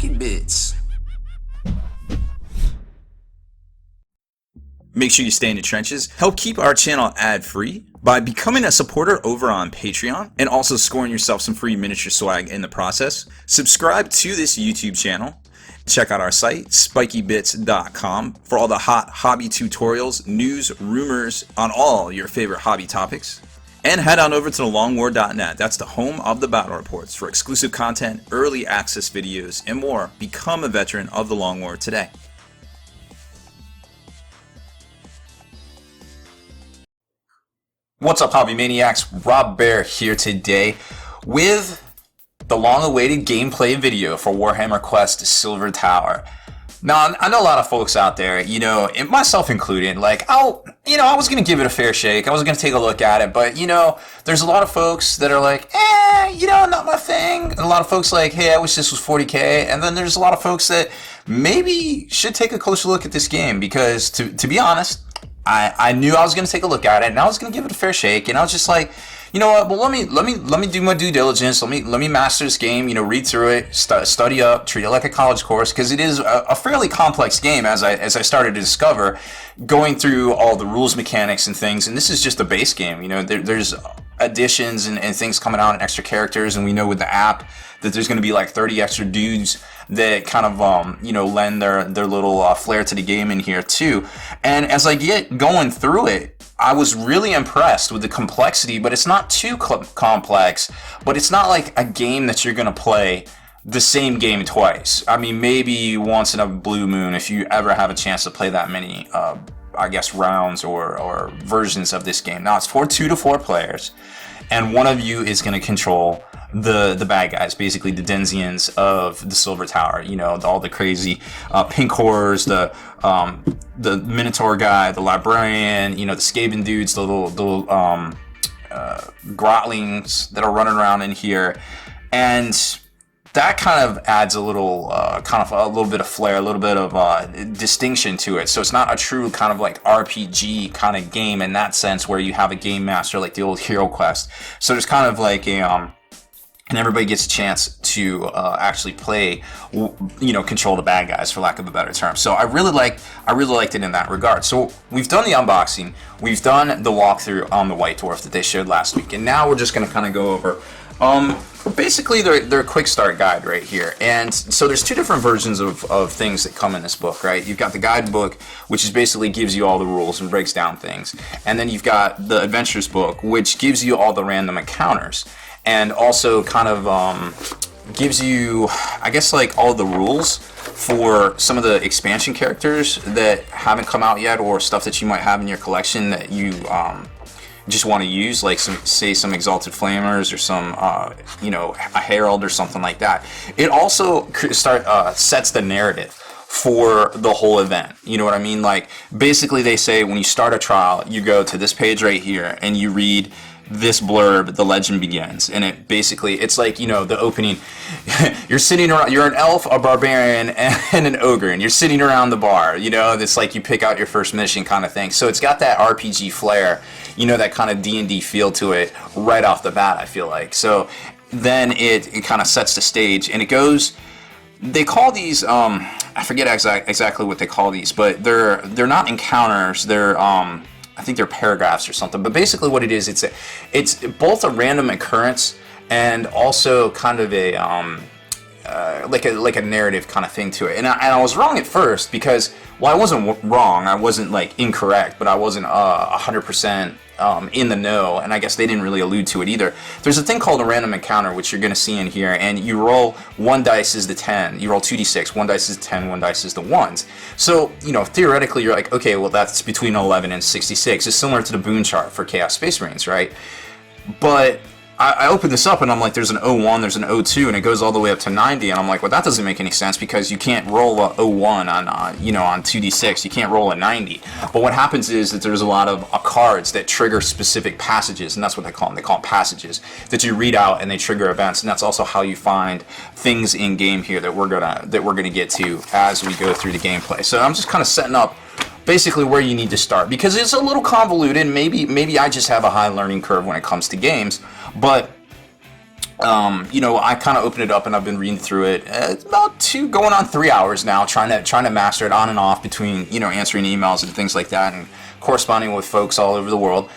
Spiky Bits. Make sure you stay in the trenches. Help keep our channel ad-free by becoming a supporter over on Patreon and also scoring yourself some free miniature swag in the process. Subscribe to this YouTube channel. Check out our site, spikybits.com, for all the hot hobby tutorials, news, rumors on all your favorite hobby topics. And head on over to thelongwar.net. That's the home of the battle reports for exclusive content, early access videos, and more. Become a veteran of the Long War today. What's up, hobby maniacs? Rob Baer here today with the long-awaited gameplay video for Warhammer Quest Silver Tower. Now, I know a lot of folks out there, and myself included, I was going to give it a fair shake. I was going to take a look at it, but, there's a lot of folks that are like, not my thing. And a lot of folks like, hey, I wish this was 40K. And then there's a lot of folks that maybe should take a closer look at this game because, to be honest, I knew I was going to take a look at it and I was going to give it a fair shake. And I was just like, you know what? Well, let me do my due diligence. Let me master this game. Read through it, study up, treat it like a college course because it is a fairly complex game as I started to discover, going through all the rules, mechanics, and things. And this is just a base game. There's additions and things coming out and extra characters, and we know with the app that there's going to be like 30 extra dudes that kind of lend their little flair to the game in here too. And as I get going through it, I was really impressed with the complexity, but it's not too complex, but it's not like a game that you're going to play the same game twice. I mean, maybe once in a blue moon if you ever have a chance to play that many rounds or versions of this game. Now it's for 2 to 4 players, and one of you is going to control the bad guys, basically the Denzians of the Silver Tower. All the crazy pink horrors, the Minotaur guy, the librarian, the Skaven dudes, the little grotlings that are running around in here, and that kind of adds a little bit of flair, a little bit of distinction to it. So it's not a true kind of like RPG kind of game in that sense, where you have a game master like the old Hero Quest. So there's kind of like a and everybody gets a chance to actually play, control the bad guys, for lack of a better term. So I really liked it in that regard. So we've done the unboxing, we've done the walkthrough on the White Dwarf that they showed last week, and now we're just going to kind of go over basically their quick start guide right here. And so there's 2 different versions of things that come in this book, right? You've got the guidebook, which is basically gives you all the rules and breaks down things, and then you've got the adventures book, which gives you all the random encounters. And also kind of gives you, I guess, like all the rules for some of the expansion characters that haven't come out yet, or stuff that you might have in your collection that you just want to use, like some Exalted Flamers or some, a Herald or something like that. It also sets the narrative for the whole event. You know what I mean? Like, basically they say when you start a trial, you go to this page right here and you read this blurb, the legend begins, and it's like, the opening. You're sitting around, you're an elf, a barbarian, and an ogre, and you're sitting around the bar. It's like you pick out your first mission kind of thing. So it's got that RPG flair, that kind of D&D feel to it right off the bat, I feel like. So then it kind of sets the stage, and it goes. They call these, I forget exactly what they call these, but they're not encounters. They're I think they're paragraphs or something, but basically what it is, it's both a random occurrence and also kind of a like a narrative kind of thing to it. And I was wrong at first because, well, I wasn't wrong, I wasn't like incorrect, but I wasn't 100% in the know, and I guess they didn't really allude to it either. There's a thing called a random encounter, which you're going to see in here, and you roll 1 dice is the 10, you roll 2d6, 1 dice is the 10, 1 dice is the 1s. So, theoretically you're like, okay, well that's between 11 and 66. It's similar to the boon chart for Chaos Space Marines, right? But I opened this up and I'm like, there's an 01, there's an 02, and it goes all the way up to 90, and I'm like, well, that doesn't make any sense because you can't roll a 01 on on 2d6. You can't roll a 90. But what happens is that there's a lot of cards that trigger specific passages, and that's what they call them. They call them passages that you read out, and they trigger events, and that's also how you find things in game here that we're gonna get to as we go through the gameplay. So I'm just kind of setting up basically where you need to start, because it's a little convoluted. Maybe I just have a high learning curve when it comes to games, but You know, I kind of opened it up and I've been reading through it. It's about going on 3 hours now, trying to master it on and off between, you know, answering emails and things like that and corresponding with folks all over the world.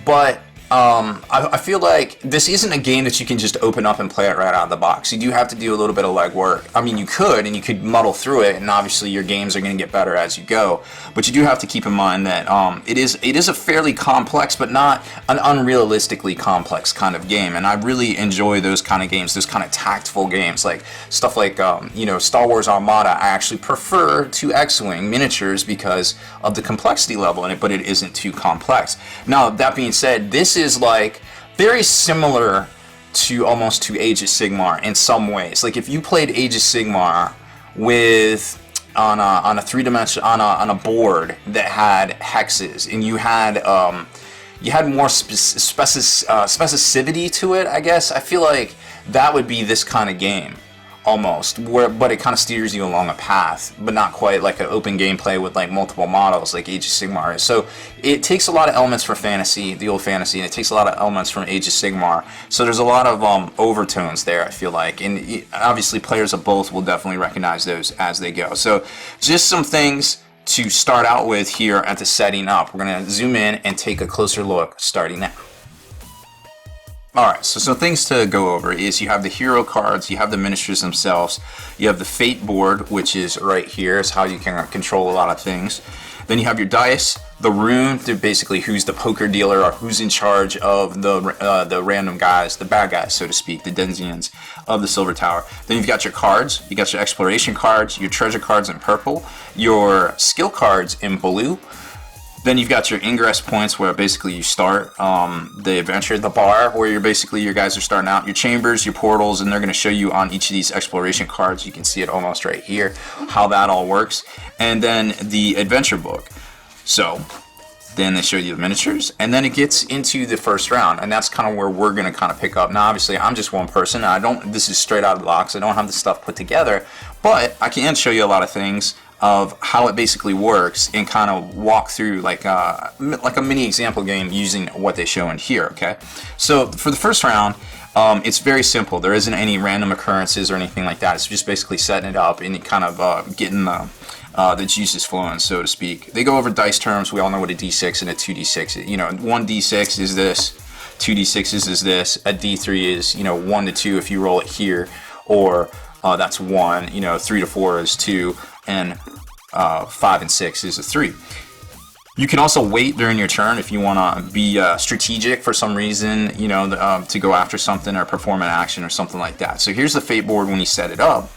But I feel like this isn't a game that you can just open up and play it right out of the box. You do have to do a little bit of legwork. I mean, you could, and you could muddle through it, and obviously your games are going to get better as you go. But you do have to keep in mind that it is a fairly complex, but not an unrealistically complex kind of game. And I really enjoy those kind of games, those kind of tactful games, like stuff like you know, Star Wars Armada. I actually prefer to X-Wing miniatures because of the complexity level in it, but it isn't too complex. Now, that being said, this is like very similar to almost to Age of Sigmar in some ways. Like if you played Age of Sigmar with on a 3-dimensional on a board that had hexes, and you had more specificity to it, I guess. I feel like that would be this kind of game. Almost, but it kind of steers you along a path, but not quite like an open gameplay with like multiple models like Age of Sigmar is. So it takes a lot of elements from fantasy, the old fantasy, and it takes a lot of elements from Age of Sigmar. So there's a lot of overtones there, I feel like, and obviously players of both will definitely recognize those as they go. So just some things to start out with here at the setting up. We're going to zoom in and take a closer look starting now. Alright, so some things to go over is you have the hero cards, you have the miniatures themselves, you have the fate board, which is right here, is how you can control a lot of things. Then you have your dice, the rune, to basically who's the poker dealer or who's in charge of the random guys, the bad guys, so to speak, the Denzians of the Silver Tower. Then you've got your cards, you got your exploration cards, your treasure cards in purple, your skill cards in blue. Then you've got your ingress points where basically you start the adventure, the bar where your guys are starting out, your chambers, your portals, and they're going to show you on each of these exploration cards. You can see it almost right here, how that all works. And then the adventure book. So then they show you the miniatures, and then it gets into the first round, and that's kind of where we're going to kind of pick up. Now, obviously, I'm just one person. This is straight out of the box. I don't have the stuff put together, but I can show you a lot of things of how it basically works and kind of walk through like a mini example game using what they show in here, okay? So for the first round, it's very simple. There isn't any random occurrences or anything like that. It's just basically setting it up and kind of getting the juices flowing, so to speak. They go over dice terms. We all know what a D6 and a 2D6 is. You know, 1D6 is this, 2D6 is this, a D3 is, you know, 1 to 2 if you roll it here, or that's 1, you know, 3 to 4 is 2, and 5 and 6 is a 3. You can also wait during your turn if you want to be strategic for some reason, you know, to go after something or perform an action or something like that. So here's the fate board when you set it up.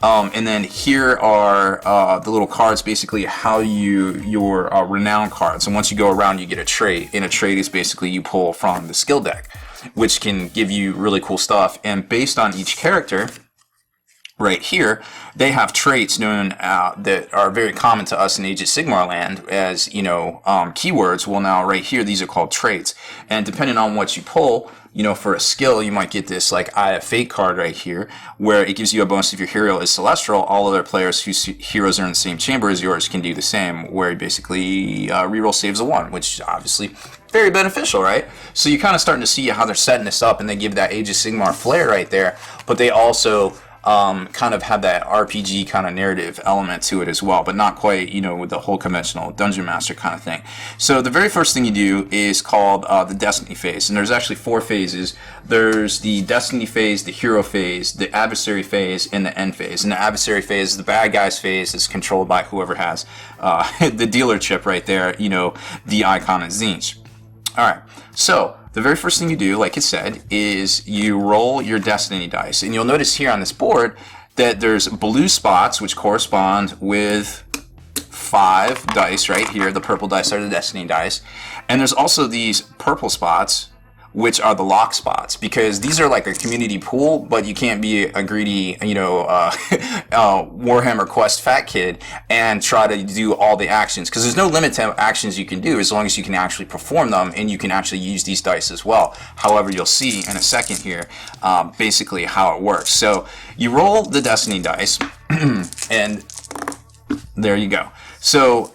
And then here are the little cards, basically how your renown cards. And once you go around, you get a trait. And a trait is basically you pull from the skill deck, which can give you really cool stuff. And based on each character, right here, they have traits known that are very common to us in Age of Sigmar land as, you know, keywords. Well, now right here, these are called traits. And depending on what you pull, you know, for a skill, you might get this like Eye of Fate card right here, where it gives you a bonus if your hero is celestial. All other players whose heroes are in the same chamber as yours can do the same, where you basically reroll saves a 1, which is obviously very beneficial, right? So you're kind of starting to see how they're setting this up, and they give that Age of Sigmar flair right there, but they also kind of have that RPG kind of narrative element to it as well, but not quite, you know, with the whole conventional Dungeon Master kind of thing. So the very first thing you do is called the Destiny phase, and there's actually 4 phases. There's the Destiny phase, the Hero phase, the Adversary phase, and the End phase. And the Adversary phase is the bad guys phase. It's controlled by whoever has the dealer chip right there, you know, the icon is Zinch. Alright, so the very first thing you do, like it said, is you roll your Destiny dice. And you'll notice here on this board that there's blue spots, which correspond with 5 dice right here. The purple dice are the Destiny dice. And there's also these purple spots, which are the lock spots, because these are like a community pool, but you can't be a greedy, you know, Warhammer Quest fat kid and try to do all the actions, because there's no limit to actions you can do as long as you can actually perform them, and you can actually use these dice as well. However, you'll see in a second here basically how it works. So you roll the Destiny dice, and there you go. So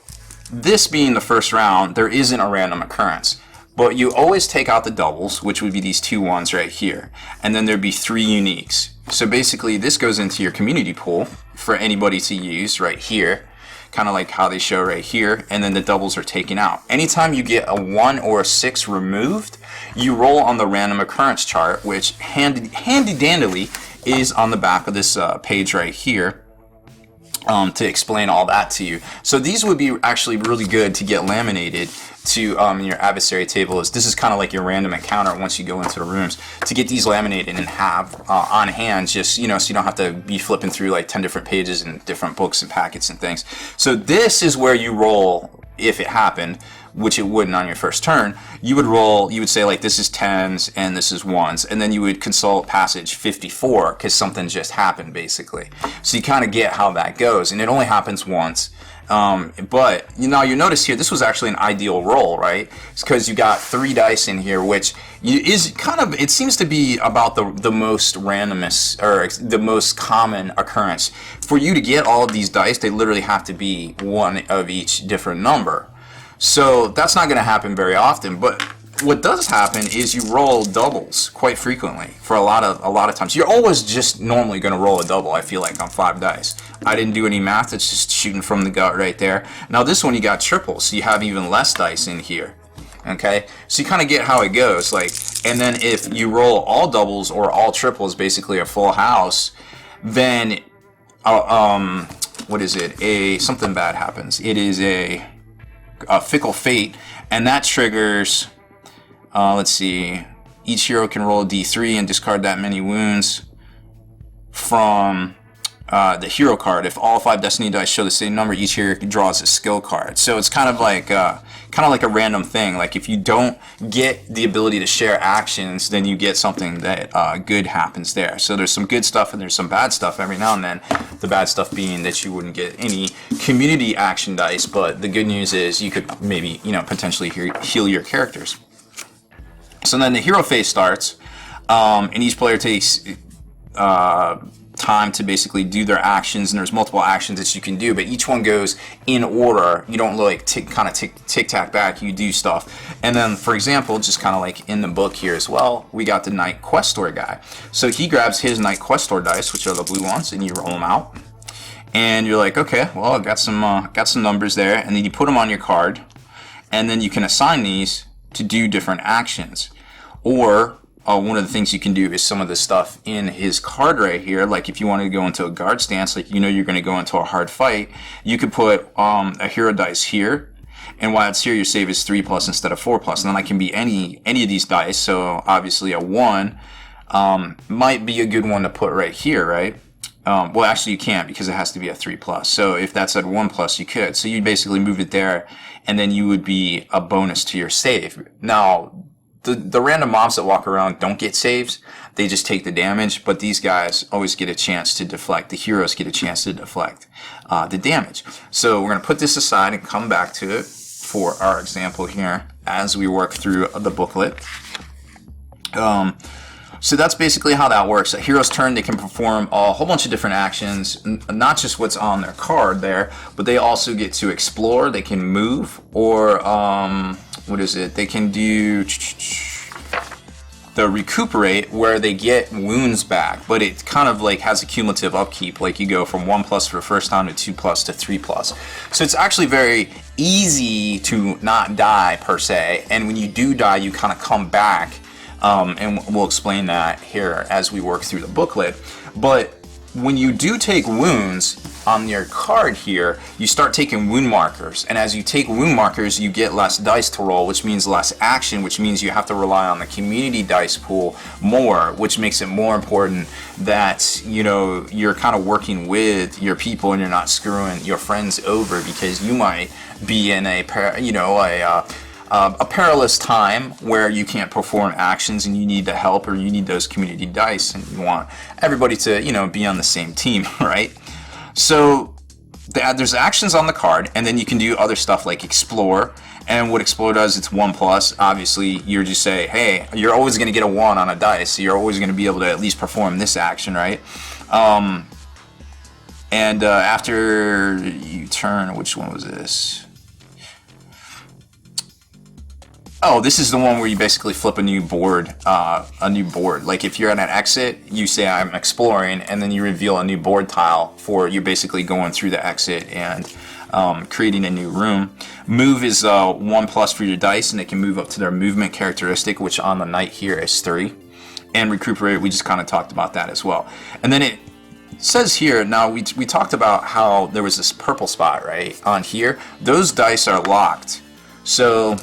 this being the first round, there isn't a random occurrence. But you always take out the doubles, which would be these 2 ones right here. And then there'd be 3 uniques. So basically this goes into your community pool for anybody to use right here. Kind of like how they show right here. And then the doubles are taken out. Anytime you get a 1 or a 6 removed, you roll on the random occurrence chart, which handy dandily is on the back of this page right here. To explain all that to you. So these would be actually really good to get laminated to in your adversary table. This is kind of like your random encounter once you go into the rooms, to get these laminated and have on hand, just, you know, so you don't have to be flipping through like 10 different pages and different books and packets and things. So this is where you roll, if it happened, which it wouldn't on your first turn. You would roll, you would say like this is 10s and this is 1s, and then you would consult passage 54 because something just happened basically. So you kind of get how that goes, and it only happens once. But you notice here, this was actually an ideal roll, right? It's because you got 3 dice in here, which is kind of, it seems to be about the most randomest, or the most common occurrence. For you to get all of these dice, they literally have to be 1 of each different number. So that's not going to happen very often, but what does happen is you roll doubles quite frequently for a lot of times. You're always just normally going to roll a double, I feel like, on 5 dice. I didn't do any math, it's just shooting from the gut right there. Now this one you got triples, so you have even less dice in here. Okay, so you kind of get how it goes, like, and then if you roll all doubles or all triples, basically a full house, then what is it? Something bad happens. It is a fickle fate, and that triggers, let's see, each hero can roll a d3 and discard that many wounds from the hero card. If all 5 destiny dice show the same number, each hero draws a skill card. So it's kind of like a random thing. Like if you don't get the ability to share actions, then you get something that good happens there. So there's some good stuff and there's some bad stuff every now and then. The bad stuff being that you wouldn't get any community action dice, but the good news is you could maybe, potentially heal your characters. So then the hero phase starts, and each player takes time to basically do their actions, and there's multiple actions that you can do, but each one goes in order. You don't like tick-tack back, you do stuff. And then, for example, just kind of like in the book here as well, we got the Knight Questor guy. So he grabs his Knight Questor dice, which are the blue ones, and you roll them out. And you're like, okay, well, I got some numbers there, and then you put them on your card, and then you can assign these to do different actions. Or one of the things you can do is some of the stuff in his card right here, like if you wanted to go into a guard stance, like you're going to go into a hard fight, you could put a hero dice here, and while it's here, your save is 3+ instead of 4+, and then that can be any of these dice. So obviously a 1 might be a good one to put right here, right? Well, actually you can't, because it has to be a 3+. So if that's at 1+, you could. So you basically move it there, and then you would be a bonus to your save. Now, the random mobs that walk around don't get saves. They just take the damage, but these guys always get a chance to deflect. The heroes get a chance to deflect the damage. So we're going to put this aside and come back to it for our example here as we work through the booklet. So that's basically how that works. A hero's turn, they can perform a whole bunch of different actions, not just what's on their card there, but they also get to explore, they can move, or they can do the recuperate, where they get wounds back, but it kind of like has a cumulative upkeep, like you go from 1+ for the first time to 2+ to 3+. So it's actually very easy to not die per se, and when you do die, you kind of come back. And we'll explain that here as we work through the booklet. But when you do take wounds on your card here, you start taking wound markers. And as you take wound markers, you get less dice to roll, which means less action, which means you have to rely on the community dice pool more, which makes it more important that, you're kind of working with your people and you're not screwing your friends over, because you might be in a perilous time where you can't perform actions and you need the help, or you need those community dice, and you want everybody to, be on the same team, right? So there's actions on the card, and then you can do other stuff like explore. And what explore does, it's 1+. Obviously, you're just say, hey, you're always going to get a 1 on a dice, so you're always going to be able to at least perform this action, right? After you turn, which one was this? Oh, this is the one where you basically flip a new board. Like if you're at an exit, you say I'm exploring, and then you reveal a new board tile for you basically going through the exit and creating a new room. Move is 1+ for your dice, and they can move up to their movement characteristic, which on the knight here is 3. And recuperate, we just kind of talked about that as well. And then it says here, now we talked about how there was this purple spot right on here. Those dice are locked. So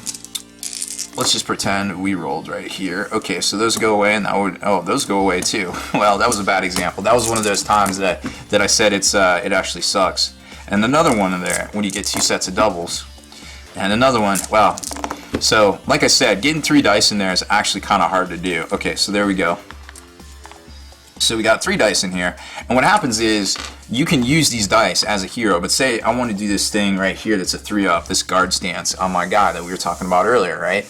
let's just pretend we rolled right here. Okay, so those go away, and that would, oh, those go away too. Well, that was a bad example. That was one of those times that I said it actually sucks. And another one in there when you get 2 sets of doubles. And another one, wow. So, like I said, getting 3 dice in there is actually kind of hard to do. Okay, so there we go. So we got 3 dice in here, and what happens is you can use these dice as a hero, but say I want to do this thing right here that's a 3-up, this guard stance on my guy that we were talking about earlier, right?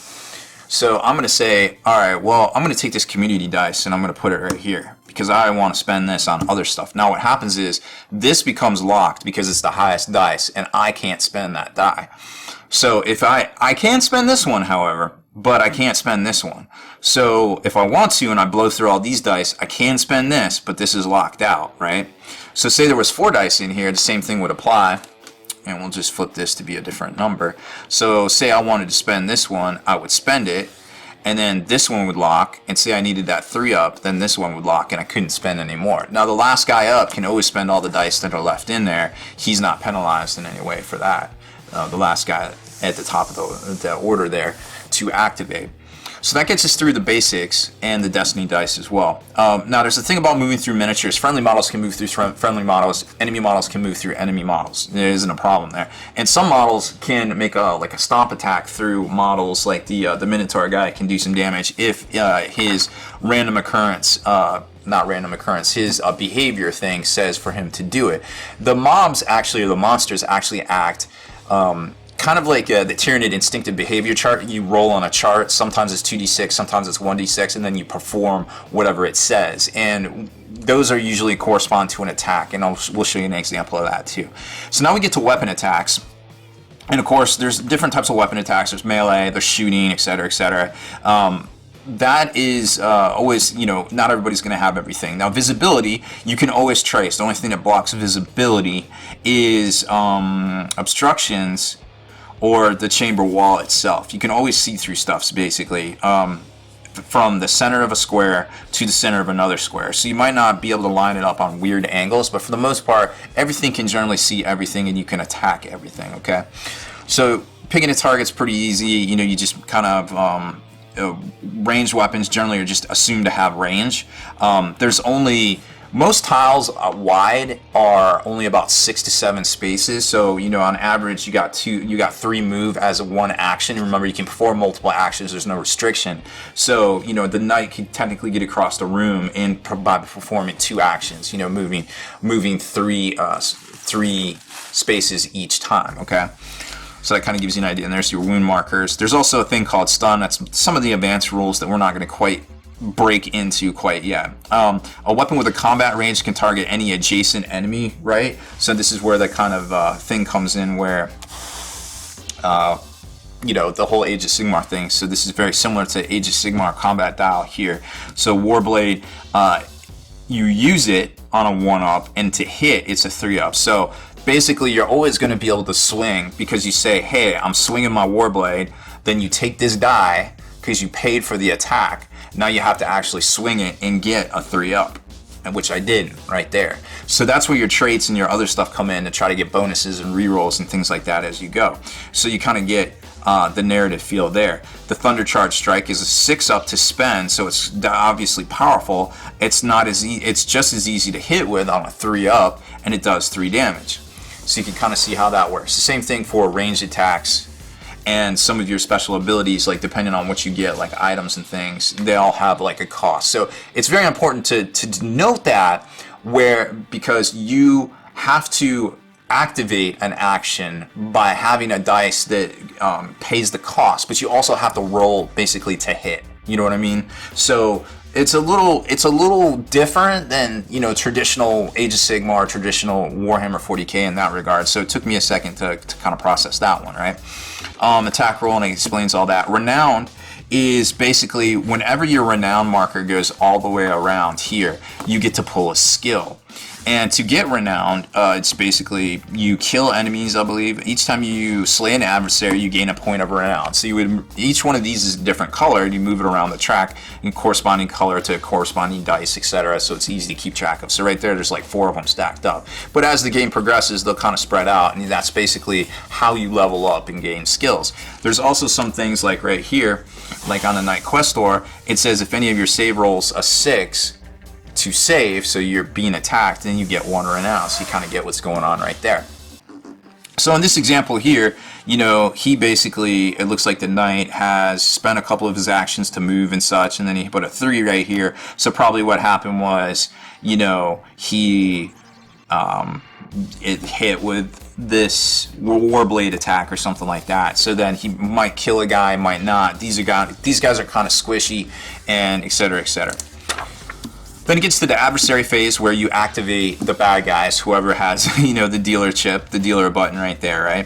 So I'm going to say, alright, well, I'm going to take this community dice and I'm going to put it right here because I want to spend this on other stuff. Now what happens is this becomes locked because it's the highest dice and I can't spend that die. So if I can spend this one, however, but I can't spend this one. So if I want to and I blow through all these dice, I can spend this, but this is locked out, right? So say there was 4 dice in here, the same thing would apply. And we'll just flip this to be a different number. So say I wanted to spend this one, I would spend it, and then this one would lock, and say I needed that 3-up, then this one would lock, and I couldn't spend any more. Now the last guy up can always spend all the dice that are left in there. He's not penalized in any way for that. The last guy at the top of the order there to activate. So that gets us through the basics and the Destiny dice as well. Now there's the thing about moving through miniatures. Friendly models can move through friendly models. Enemy models can move through enemy models. There isn't a problem there. And some models can make like a stomp attack through models, like the Minotaur guy can do some damage if his random occurrence, not random occurrence, his behavior thing says for him to do it. The mobs actually, or the monsters actually act kind of like the Tyranid instinctive behavior chart. You roll on a chart. Sometimes it's 2d6, sometimes it's 1d6, and then you perform whatever it says. And those are usually correspond to an attack, and we'll show you an example of that too. So now we get to weapon attacks. And of course, there's different types of weapon attacks. There's melee, there's shooting, etc., etc. That is always, not everybody's going to have everything. Now, visibility, you can always trace. The only thing that blocks visibility is obstructions or the chamber wall itself. You can always see through stuff, basically, from the center of a square to the center of another square. So you might not be able to line it up on weird angles, but for the most part, everything can generally see everything and you can attack everything, okay? So picking a target's pretty easy. You just kind of, ranged weapons generally are just assumed to have range. There's only... Most tiles wide are only about 6 to 7 spaces, so on average you got 3 move as a 1 action. Remember, you can perform multiple actions. There's no restriction. So the knight can technically get across the room by performing 2 actions. Moving 3 spaces each time. Okay. So that kind of gives you an idea. And there's your wound markers. There's also a thing called stun. That's some of the advanced rules that we're not going to quite break into quite yet. A weapon with a combat range can target any adjacent enemy, right? So this is where the kind of thing comes in where the whole Age of Sigmar thing. So this is very similar to Age of Sigmar combat dial here. So Warblade, you use it on a 1-up, and to hit it's a 3-up. So basically you're always going to be able to swing because you say, hey, I'm swinging my Warblade. Then you take this die because you paid for the attack. Now you have to actually swing it and get a 3-up, which I did right there. So that's where your traits and your other stuff come in to try to get bonuses and rerolls and things like that as you go. So you kind of get the narrative feel there. The Thunder Charge Strike is a 6-up to spend, so it's obviously powerful. It's not as it's just as easy to hit with on a 3-up, and it does 3 damage. So you can kind of see how that works. The same thing for ranged attacks. And some of your special abilities, like depending on what you get, like items and things, they all have like a cost. So it's very important to note that because you have to activate an action by having a dice that pays the cost, but you also have to roll basically to hit. You know what I mean? So it's a little different than, you know, traditional Age of Sigmar or traditional Warhammer 40k in that regard. So it took me a second to kind of process that one, right? Attack roll, and it explains all that. Renowned is basically whenever your renown marker goes all the way around here, you get to pull a skill. And to get renowned, it's basically you kill enemies, I believe. Each time you slay an adversary, you gain a point of renown. So you would, each one of these is a different color, and you move it around the track in corresponding color to corresponding dice, etc. So it's easy to keep track of. So right there's like 4 of them stacked up. But as the game progresses, they'll kind of spread out, and that's basically how you level up and gain skills. There's also some things like right here, like on the Knight Questor, it says if any of your save rolls a 6, to save, so you're being attacked, then you get 1 renown. So you kind of get what's going on right there. So in this example here, you know, he basically, it looks like the knight has spent a couple of his actions to move and such, and then he put a 3 right here. So probably what happened was, you know, he it hit with this warblade attack or something like that. So then he might kill a guy, might not. These guys are kind of squishy, and etc. etc. Then it gets to the adversary phase where you activate the bad guys, whoever has, you know, the dealer chip, the dealer button right there, right?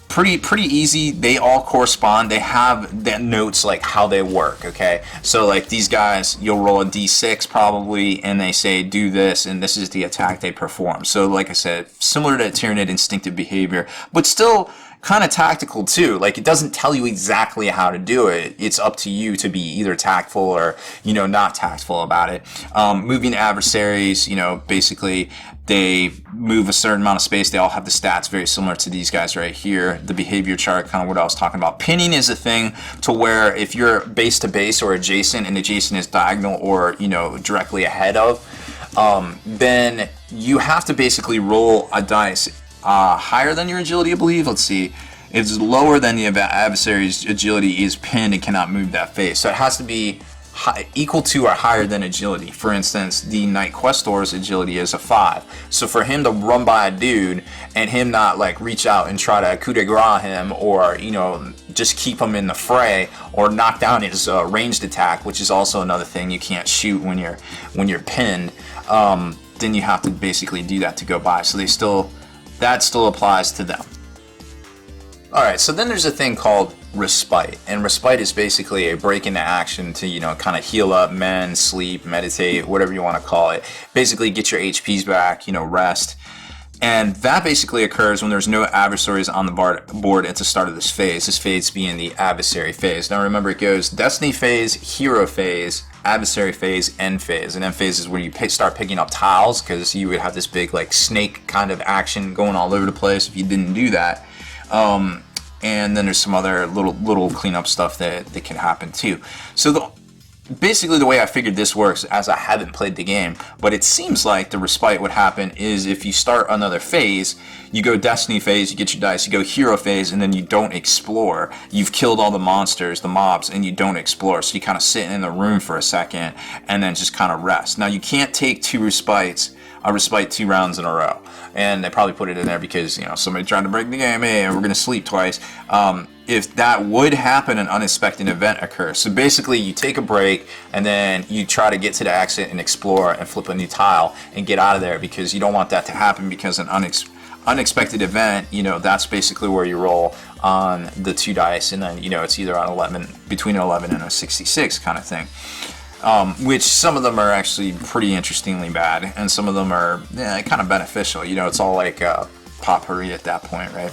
Pretty easy. They all correspond. They have the notes like how they work, okay? So like these guys, you'll roll a d6 probably, and they say do this, and this is the attack they perform. So like I said, similar to Tyranid instinctive behavior, but still kind of tactical too. Like it doesn't tell you exactly how to do it. It's up to you to be either tactful or, you know, not tactful about it. Moving adversaries, you know, basically they move a certain amount of space. They all have the stats very similar to these guys right here. The behavior chart, kind of what I was talking about. Pinning is a thing to where if you're base to base or adjacent, and adjacent is diagonal or, you know, directly ahead of, then you have to basically roll a dice higher than your agility, I believe. Let's see. If it's lower than the adversary's agility is pinned and cannot move that phase. So it has to be equal to or higher than agility. For instance, the Knight Questor's agility is a 5. So for him to run by a dude and him not like reach out and try to coup de grace him, or, you know, just keep him in the fray, or knock down his ranged attack, which is also another thing you can't shoot when you're pinned, then you have to basically do that to go by. So that still applies to them. Alright, so then there's a thing called respite. And respite is basically a break into action to, you know, kind of heal up, mend, sleep, meditate, whatever you want to call it. Basically get your HPs back, you know, rest. And that basically occurs when there's no adversaries on the board at the start of this phase. This phase being the adversary phase. Now remember, it goes Destiny phase, Hero phase, adversary phase, end phase. And end phase is where you start picking up tiles, because you would have this big like snake kind of action going all over the place if you didn't do that. And then there's some other little cleanup stuff that can happen too. So basically the way I figured this works, as I haven't played the game, but it seems like the respite would happen is if you start another phase, you go Destiny phase, you get your dice, you go Hero phase, and then you don't explore. You've killed all the monsters, the mobs, and you don't explore. So you kind of sit in the room for a second and then just kind of rest. Now you can't take a respite 2 rounds in a row. And they probably put it in there because, you know, somebody tried to break the game, hey, we're going to sleep twice. If that would happen, an unexpected event occurs. So basically you take a break and then you try to get to the exit and explore and flip a new tile and get out of there, because you don't want that to happen, because an unexpected event, you know, that's basically where you roll on the 2 dice, and then, you know, it's either on 11, between an 11 and a 66 kind of thing. Which some of them are actually pretty interestingly bad, and some of them are kind of beneficial. You know, it's all like potpourri at that point, right?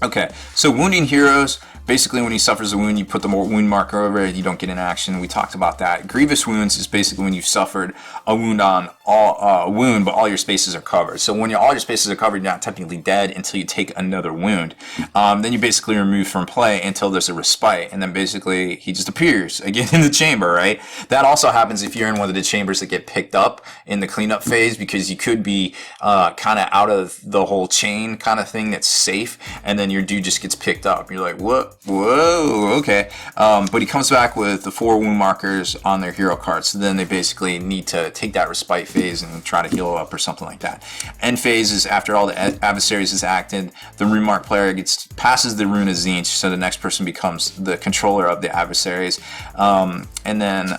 Okay, so wounding heroes. Basically, when he suffers a wound, you put the wound marker over it, you don't get an action. We talked about that. Grievous wounds is basically when you've suffered a wound on but all your spaces are covered. So when all your spaces are covered, you're not technically dead until you take another wound. Then you basically remove from play until there's a respite, and then basically he just appears again in the chamber, right? That also happens if you're in one of the chambers that get picked up in the cleanup phase, because you could be kind of out of the whole chain kind of thing that's safe, and then your dude just gets picked up. You're like, what? whoa, okay. But he comes back with the 4 wound markers on their hero card, so then they basically need to take that respite phase and try to heal up or something like that. End phase is after all the adversaries is acted, the rune mark player passes the rune of Tzeentch, so the next person becomes the controller of the adversaries. And then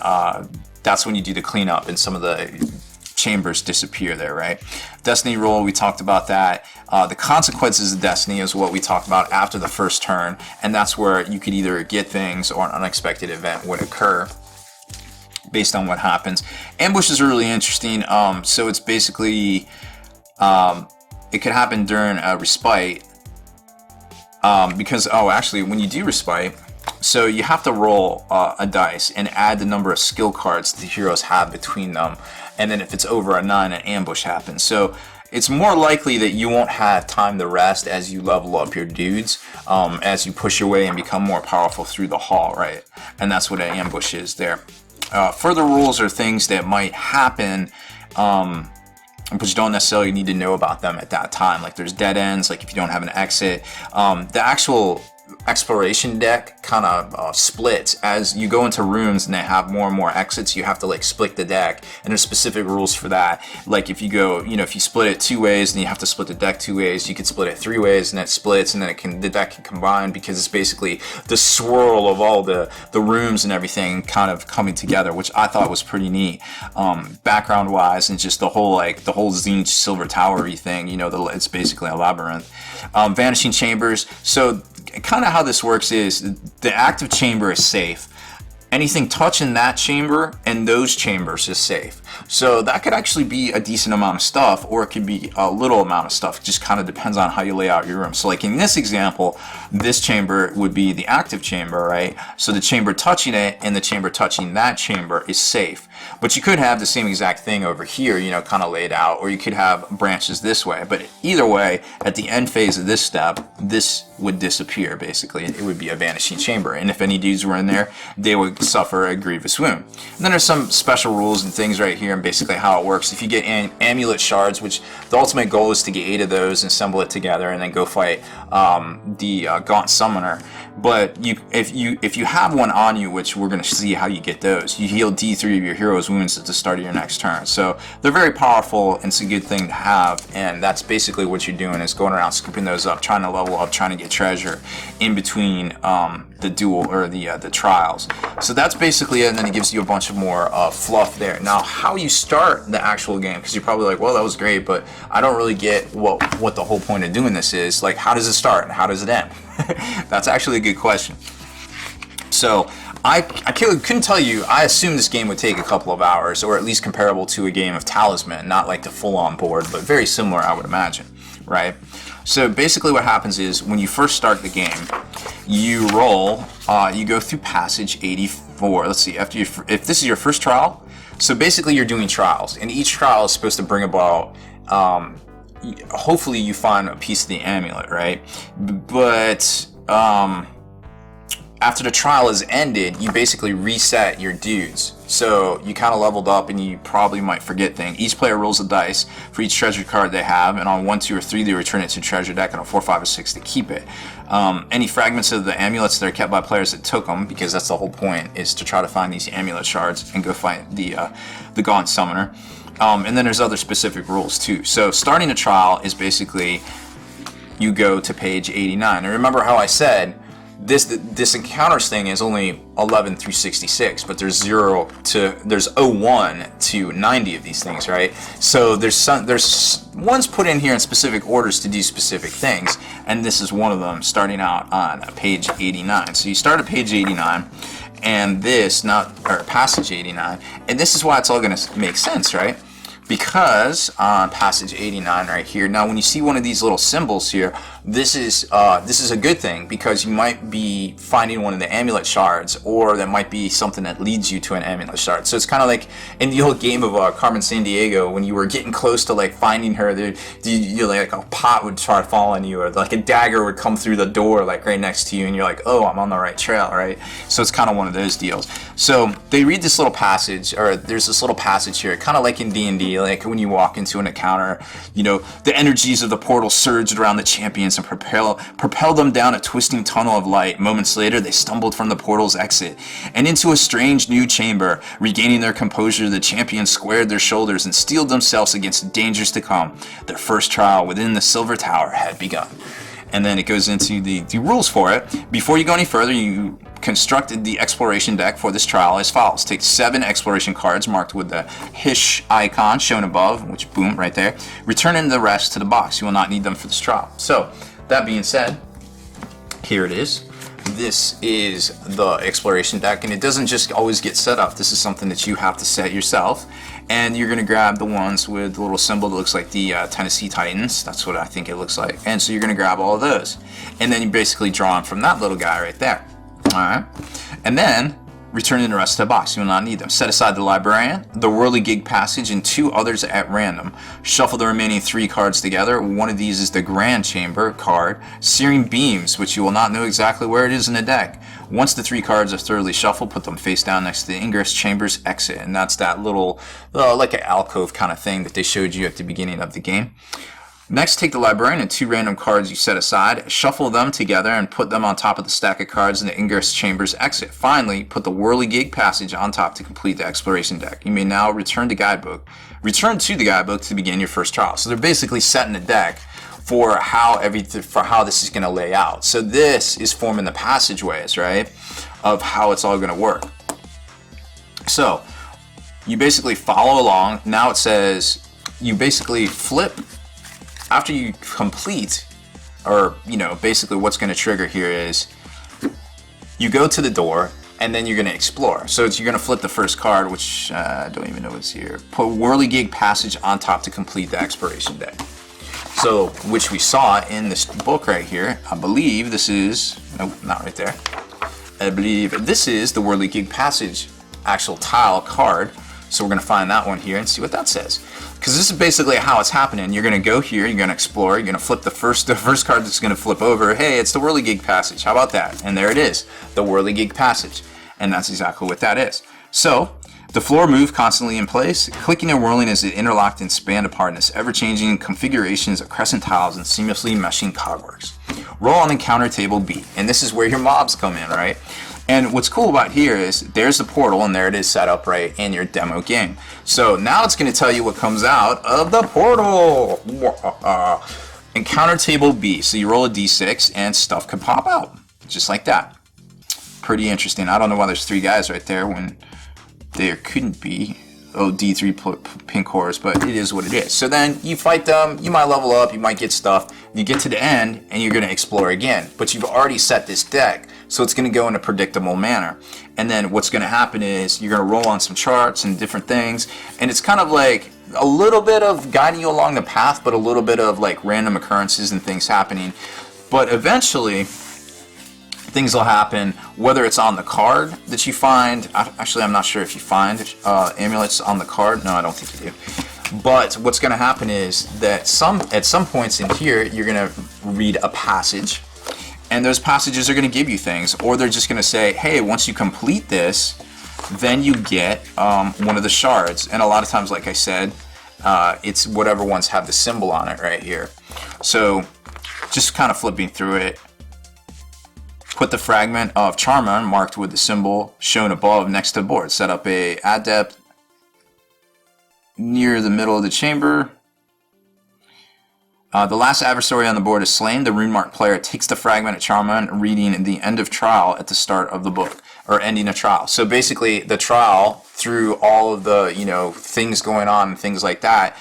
that's when you do the cleanup and some of the chambers disappear there, right? Destiny roll, we talked about that. The consequences of destiny is what we talked about after the first turn, and that's where you could either get things or an unexpected event would occur based on what happens. Ambushes are really interesting. So it's basically it could happen during a respite because actually when you do respite, so you have to roll a dice and add the number of skill cards the heroes have between them, and then if it's over a 9, an ambush happens. So it's more likely that you won't have time to rest as you level up your dudes, as you push your way and become more powerful through the hall, right? And that's what an ambush is there. Further rules are things that might happen, but you don't necessarily need to know about them at that time. Like there's dead ends, like if you don't have an exit. The actual exploration deck kind of splits as you go into rooms and they have more and more exits. You have to like split the deck, and there's specific rules for that. Like if you go, if you split it 2 ways, then you have to split the deck 2 ways. You could split it 3 ways and it splits, and then the deck can combine, because it's basically the swirl of all the rooms and everything kind of coming together, which I thought was pretty neat, background wise, and just the whole Tzeentch Silver Tower-y thing. It's basically a labyrinth. Vanishing chambers. So kind of how this works is the active chamber is safe. Anything touching that chamber and those chambers is safe. So that could actually be a decent amount of stuff, or it could be a little amount of stuff. It just kind of depends on how you lay out your room. So like in this example, this chamber would be the active chamber, right? So the chamber touching it and the chamber touching that chamber is safe. But you could have the same exact thing over here, kind of laid out, or you could have branches this way. But either way, at the end phase of this step, this would disappear, basically. It would be a vanishing chamber. And if any dudes were in there, they would suffer a grievous wound. And then there's some special rules and things right here, and basically how it works. If you get amulet shards, which the ultimate goal is to get 8 of those and assemble it together and then go fight the Gaunt Summoner. But if you have one on you, which we're going to see how you get those, you heal D3 of your hero's wounds at the start of your next turn. So they're very powerful, and it's a good thing to have, and that's basically what you're doing, is going around scooping those up, trying to level up, trying to get treasure in between the duel or the trials. So that's basically it, and then it gives you a bunch of more fluff there. Now, how you start the actual game, because you're probably like, well, that was great, but I don't really get what the whole point of doing this is. Like, how does it start and how does it end? That's actually a good question. So I couldn't tell you. I assumed this game would take a couple of hours, or at least comparable to a game of Talisman, not like the full-on board, but very similar, I would imagine, right? So basically what happens is when you first start the game, you roll, you go through passage 84. Let's see, if this is your first trial, so basically you're doing trials, and each trial is supposed to bring about, hopefully you find a piece of the amulet, right? But after the trial is ended, you basically reset your dudes. So you kind of leveled up, and you probably might forget things. Each player rolls a dice for each treasure card they have, and on 1, 2, or 3 they return it to the treasure deck, and on 4, 5, or 6 they keep it. Any fragments of the amulets that are kept by players that took them, because that's the whole point, is to try to find these amulet shards and go fight the Gaunt Summoner. And then there's other specific rules too. So starting a trial is basically you go to page 89. And remember how I said this encounters thing is only 11 through 66, but there's 01 to 90 of these things, right? So there's ones put in here in specific orders to do specific things, and this is one of them, starting out on page 89. So you start at page 89, and passage 89, and this is why it's all going to make sense, right? Because on passage 89 right here, now when you see one of these little symbols here, this is a good thing, because you might be finding one of the amulet shards, or that might be something that leads you to an amulet shard. So it's kind of like in the old game of Carmen Sandiego, when you were getting close to like finding her, like a pot would try to fall on you, or like a dagger would come through the door like right next to you, and you're like, oh, I'm on the right trail, right? So it's kind of one of those deals. So they read this little passage, or there's this little passage here, kind of like in D&D. idyllic. When you walk into an encounter, you know, the energies of the portal surged around the champions and propelled them down a twisting tunnel of light. Moments later, they stumbled from the portal's exit and into a strange new chamber. Regaining their composure, the champions squared their shoulders and steeled themselves against the dangers to come. Their first trial within the Silver Tower had begun. And then it goes into the rules for it. Before you go any further, you constructed the exploration deck for this trial as follows. Take 7 exploration cards marked with the Hish icon shown above, which, boom, right there. Returning the rest to the box. You will not need them for this trial. So, that being said, here it is. This is the exploration deck, and it doesn't just always get set up. This is something that you have to set yourself. And you're going to grab the ones with the little symbol that looks like the Tennessee Titans. That's what I think it looks like. And so you're going to grab all of those. And then you basically draw them from that little guy right there. Alright. And then, returning the rest to the box. You will not need them. Set aside the Librarian, the Whirligig Passage, and 2 others at random. Shuffle the remaining 3 cards together. One of these is the Grand Chamber card, Searing Beams, which you will not know exactly where it is in the deck. Once the 3 cards are thoroughly shuffled, put them face down next to the Ingress Chamber's exit. And that's that little, like an alcove kind of thing that they showed you at the beginning of the game. Next, take the Librarian and 2 random cards you set aside, shuffle them together, and put them on top of the stack of cards in the Ingress Chamber's exit. Finally, put the Whirligig Passage on top to complete the exploration deck. You may now return to the guidebook to begin your first trial. So they're basically setting the deck for how this is going to lay out. So this is forming the passageways, right, of how it's all going to work. So you basically follow along. Now it says you basically flip after you complete, or basically what's going to trigger here is you go to the door and then you're going to explore. So you're going to flip the first card, which I don't even know what's here. Put Whirligig Passage on top to complete the exploration deck. So, which we saw in this book right here. I believe this is, nope, not right there. I believe this is the Whirligig Passage actual tile card. So we're going to find that one here and see what that says. Because this is basically how it's happening. You're going to go here, you're going to explore, you're going to flip the first card that's going to flip over. Hey, it's the Whirligig Passage. How about that? And there it is, the Whirligig Passage. And that's exactly what that is. So, the floor moved constantly in place, clicking and whirling as it interlocked and spanned apart in this ever-changing configurations of crescent tiles and seamlessly meshing cogworks. Roll on encounter table B. And this is where your mobs come in, right? And what's cool about here is there's the portal, and there it is set up right in your demo game. So now it's going to tell you what comes out of the portal. Encounter table B. So you roll a d6 and stuff can pop out. Just like that. Pretty interesting. I don't know why there's 3 guys right there when there couldn't be. Oh, D3 pink cores, but it is what it is. So then you fight them, you might level up, you might get stuff. You get to the end and you're going to explore again. But you've already set this deck. So it's going to go in a predictable manner. And then what's going to happen is you're going to roll on some charts and different things. And it's kind of like a little bit of guiding you along the path, but a little bit of like random occurrences and things happening. But eventually, things will happen, whether it's on the card that you find. Actually, I'm not sure if you find amulets on the card. No, I don't think you do. But what's going to happen is that at some points in here, you're going to read a passage. And those passages are going to give you things, or they're just going to say, hey, once you complete this, then you get one of the shards. And a lot of times, like I said, it's whatever ones have the symbol on it right here. So just kind of flipping through it, put the fragment of Charman marked with the symbol shown above next to the board. Set up a adept near the middle of the chamber. The last adversary on the board is slain. The rune-marked player takes the fragment of Charman, reading the end of trial at the start of the book, or ending a trial. So basically, the trial, through all of the things going on and things like that,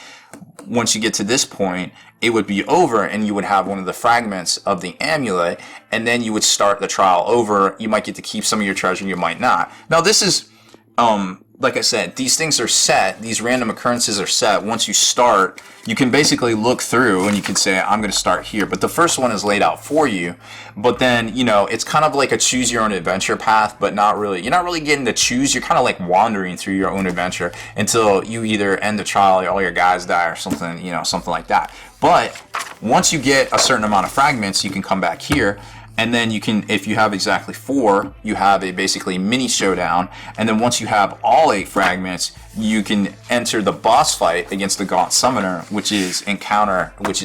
once you get to this point, it would be over, and you would have one of the fragments of the amulet, and then you would start the trial over. You might get to keep some of your treasure, you might not. Now, this is like I said, these things are set, these random occurrences are set. Once you start, you can basically look through and you can say, I'm going to start here. But the first one is laid out for you. But then, it's kind of like a choose your own adventure path, but not really. You're not really getting to choose. You're kind of like wandering through your own adventure until you either end the trial or all your guys die or something, something like that. But once you get a certain amount of fragments, you can come back here And then you can, if you have exactly 4, you have a basically mini showdown. And then once you have all 8 fragments, you can enter the boss fight against the Gaunt Summoner, which is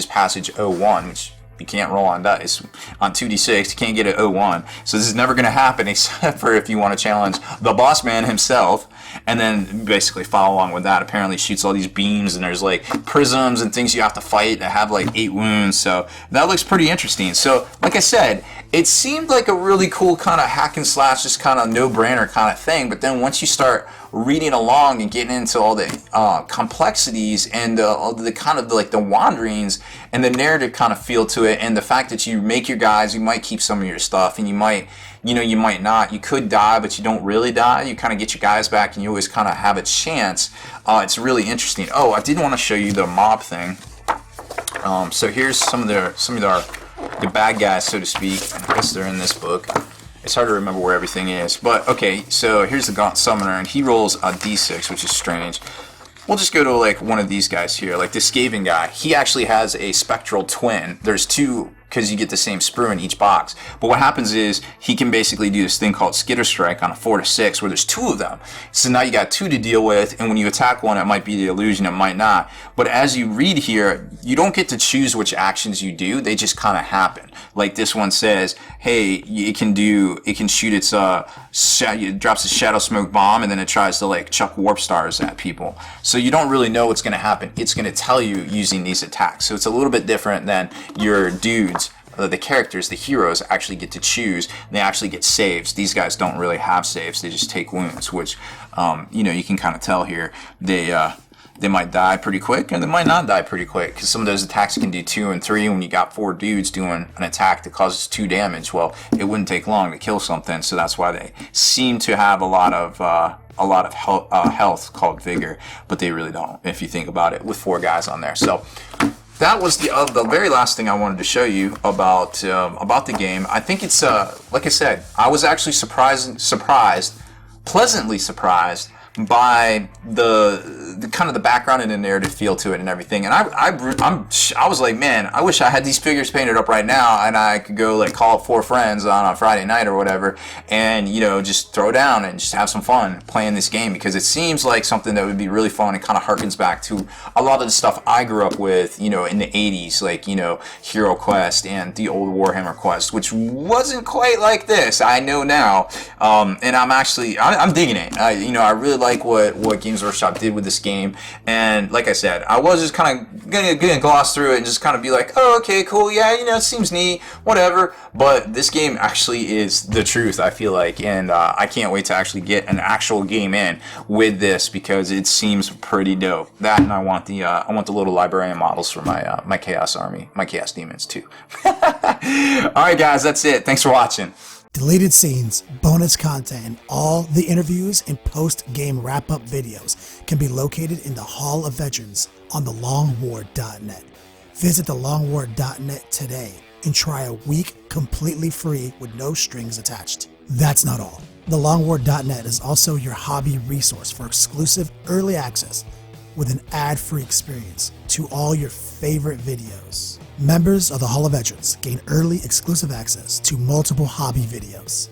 passage 01, which you can't roll on dice. On 2d6, you can't get an 01. So this is never going to happen except for if you want to challenge the boss man himself. And then basically follow along with that. Apparently shoots all these beams, and there's like prisms and things you have to fight that have like 8 wounds. So that looks pretty interesting. So like I said, it seemed like a really cool kind of hack and slash, just kind of no-brainer kind of thing. But then once you start reading along and getting into all the complexities and all the kind of like the wanderings and the narrative kind of feel to it, and the fact that you make your guys, you might keep some of your stuff, and you might not. You could die, but you don't really die. You kind of get your guys back, and you always kind of have a chance. It's really interesting. Oh, I did want to show you the mob thing. So here's some of the bad guys, so to speak. I guess they're in this book. It's hard to remember where everything is. But okay, so here's the Gaunt Summoner, and he rolls a d6, which is strange. We'll just go to like one of these guys here, like this Skaven guy. He actually has a spectral twin. There's 2, because you get the same sprue in each box. But what happens is he can basically do this thing called Skitter Strike on a 4 to 6, where there's 2 of them. So now you got 2 to deal with, and when you attack one, it might be the illusion, it might not. But as you read here, you don't get to choose which actions you do. They just kind of happen. Like this one says, hey, it can shoot its it drops a shadow smoke bomb, and then it tries to like chuck warp stars at people. So you don't really know what's going to happen. It's going to tell you using these attacks. So it's a little bit different than your dudes. The characters, the heroes, actually get to choose. They actually get saves. These guys don't really have saves. They just take wounds, which you can kind of tell here. They might die pretty quick, and they might not die pretty quick, because some of those attacks can do 2 and 3. When you got 4 dudes doing an attack that causes 2 damage, well, it wouldn't take long to kill something. So that's why they seem to have a lot of health called vigor, but they really don't, if you think about it, with 4 guys on there. So that was the very last thing I wanted to show you about the game. I think it's like I said, I was actually pleasantly surprised by the kind of the background and the narrative feel to it and everything. And I was like, man, I wish I had these figures painted up right now, and I could go like call up 4 friends on a Friday night or whatever, and just throw down and just have some fun playing this game, because it seems like something that would be really fun and kind of harkens back to a lot of the stuff I grew up with, in the 80s, like Hero Quest and the old Warhammer Quest, which wasn't quite like this. I know now, and I'm digging it. I really like what Games Workshop did with this game, and like I said, I was just kind of gonna gloss through it and just kind of be like, oh, okay, cool, yeah, it seems neat, whatever. But this game actually is the truth, I feel like, and I can't wait to actually get an actual game in with this, because it seems pretty dope. That, and I want the little librarian models for my Chaos Army, my Chaos Demons too. All right, guys, that's it. Thanks for watching. Deleted scenes, bonus content, and all the interviews and post-game wrap-up videos can be located in the Hall of Veterans on thelongwar.net. Visit thelongwar.net today and try a week completely free with no strings attached. That's not all. Thelongwar.net is also your hobby resource for exclusive early access with an ad-free experience to all your favorite videos. Members of the Hall of Veterans gain early exclusive access to multiple hobby videos.